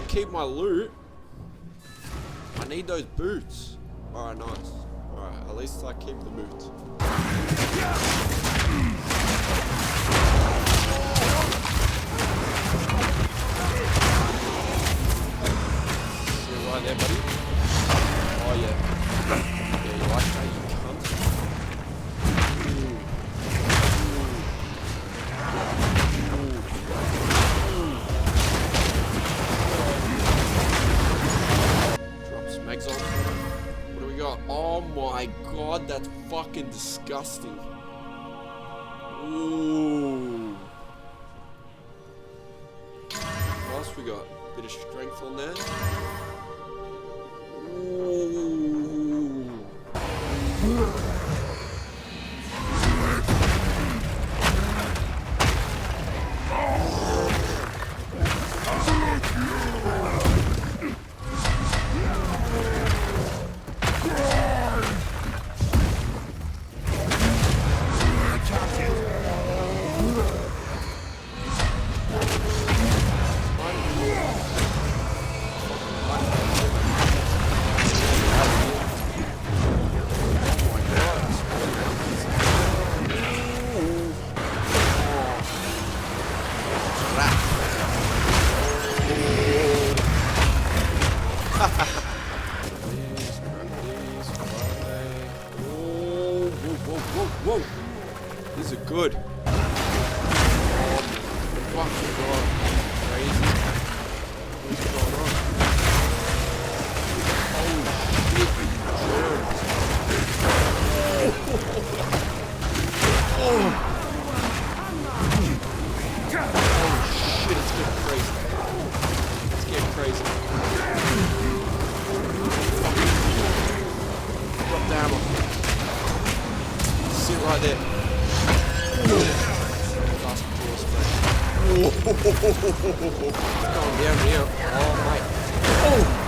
keep my loot. I need those boots. Alright, nice. Alright, at least I keep the boots. See you right there, buddy. Oh yeah. Yeah, you like that, you cunt. Drop some exalt. What do we got? Oh my god, that's fucking disgusting. Ooh. What else we got? Bit of strength on there. Ooh. Whoa! These are good. Oh my fucking god. Crazy. What's going on? Holy shit. Oh shit, it's getting crazy. It's getting crazy. Drop the ammo. Sit right there. Last draw spray. Going down here. Oh, mate. Oh!